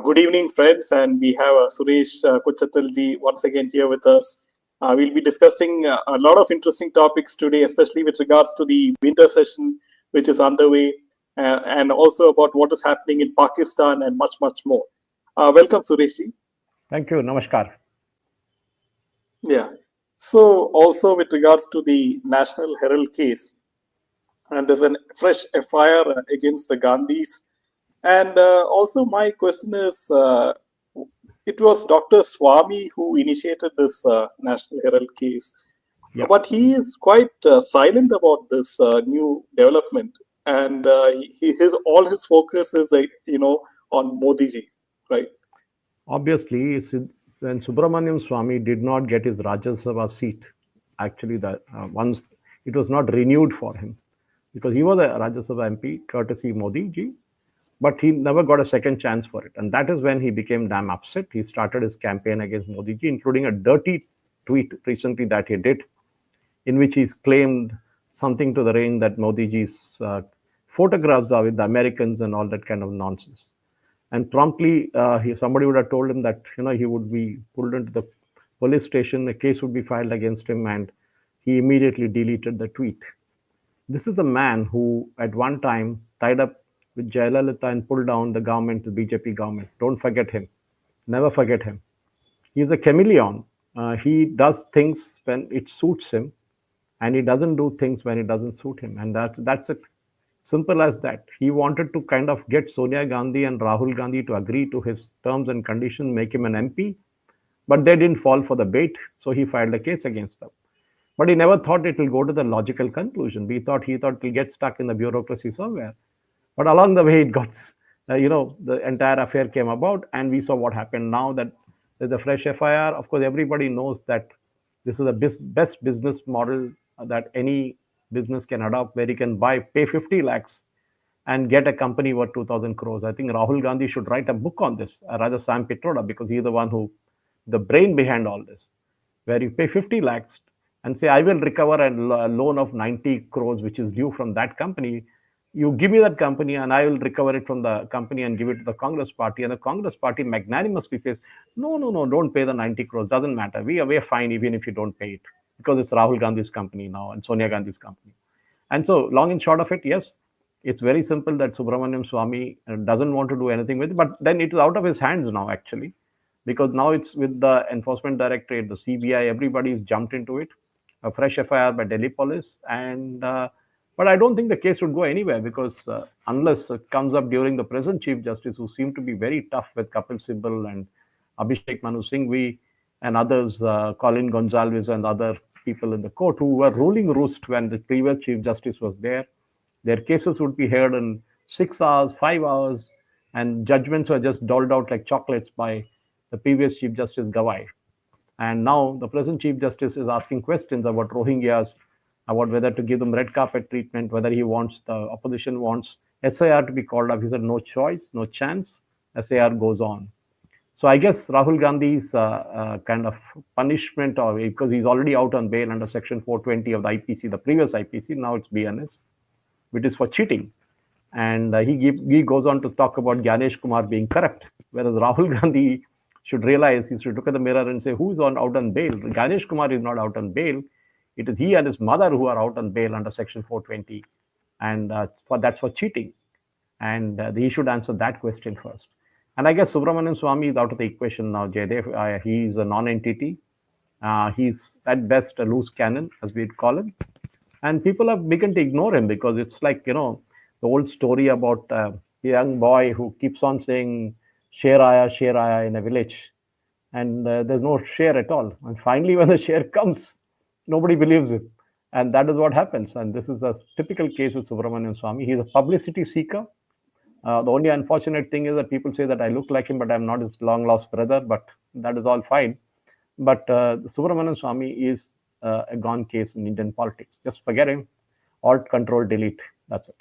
Good evening, friends, and we have Suresh Kochattil ji once again here with us. We'll be discussing a lot of interesting topics today, especially with regards to the winter session which is underway, and also about what is happening in Pakistan and much, much more. Welcome, Suresh ji. Thank you. Namaskar. Yeah. So, also with regards to the National Herald case, and there's a fresh FIR against the Gandhis. And also, my question is it was Dr. Swamy who initiated this National Herald case, Yeah, but he is quite silent about this new development, and his all his focus is on Modi ji, right? obviously, when Subramanian Swamy did not get his Rajya Sabha seat, actually, once it was not renewed for him because he was a Rajya Sabha MP, courtesy Modi ji, but he never got a second chance for it. And that is when he became damn upset. He started his campaign against Modi ji, including a dirty tweet recently that he did, in which he's claimed something to the range that Modi ji's photographs are with the Americans and all that kind of nonsense. And promptly, somebody would have told him that he would be pulled into the police station, a case would be filed against him, and he immediately deleted the tweet. This is a man who, at one time, tied up with Jayalalitha and pulled down the government, the BJP government. Don't forget him. Never forget him. He's a chameleon. He does things when it suits him, and he doesn't do things when it doesn't suit him. And that's it. Simple as that. He wanted to kind of get Sonia Gandhi and Rahul Gandhi to agree to his terms and conditions, make him an MP, but they didn't fall for the bait, so he filed a case against them. But he never thought it will go to the logical conclusion. He thought it will get stuck in the bureaucracy somewhere. But along the way, it got, the entire affair came about, and we saw what happened now that there's a fresh FIR. Of course, everybody knows that this is the best business model that any business can adopt, where you can pay 50 lakhs and get a company worth 2,000 crores. I think Rahul Gandhi should write a book on this, rather Sam Pitroda, because he's the one the brain behind all this, where you pay 50 lakhs and say, I will recover a loan of 90 crores, which is due from that company. You give me that company and I will recover it from the company and give it to the Congress party. And the Congress party magnanimously says, no, don't pay the 90 crores. Doesn't matter. We are fine even if you don't pay it, because it's Rahul Gandhi's company now and Sonia Gandhi's company. And so, long and short of it, yes, it's very simple that Subramanian Swamy doesn't want to do anything with it, but then it is out of his hands now, actually, because now it's with the Enforcement Directorate, the CBI, everybody's jumped into it. A fresh FIR by Delhi police, and but I don't think the case would go anywhere, because unless it comes up during the present Chief Justice, who seem to be very tough with Kapil Sibal and Abhishek Manu Singhvi and others, Colin Gonsalves and other people in the court who were ruling roost when the previous Chief Justice was there. Their cases would be heard in 6 hours, 5 hours, and judgments were just doled out like chocolates by the previous Chief Justice Gawai. And now the present Chief Justice is asking questions about Rohingyas, about whether to give them red carpet treatment, whether the opposition wants SIR to be called up. He said, no choice, no chance, SIR goes on. So I guess Rahul Gandhi's kind of punishment, or because he's already out on bail under Section 420 of the IPC, the previous IPC, now it's BNS, which is for cheating. And he goes on to talk about Ganesh Kumar being corrupt, whereas Rahul Gandhi should realize, he should look at the mirror and say, who's out on bail? Ganesh Kumar is not out on bail. It is he and his mother who are out on bail under Section 420. And that's for cheating. And he should answer that question first. And I guess Subramanian Swamy is out of the equation now, Jaydev. He's a non-entity. He's at best a loose cannon, as we'd call him. And people have begun to ignore him, because it's like, the old story about a young boy who keeps on saying, Sher aaya in a village. And there's no share at all. And finally, when the share comes, nobody believes it. And that is what happens. And this is a typical case with Subramanian Swamy. He's a publicity seeker. The only unfortunate thing is that people say that I look like him, but I'm not his long-lost brother. But that is all fine. But Subramanian Swamy is a gone case in Indian politics. Just forget him. Alt, control, delete. That's it.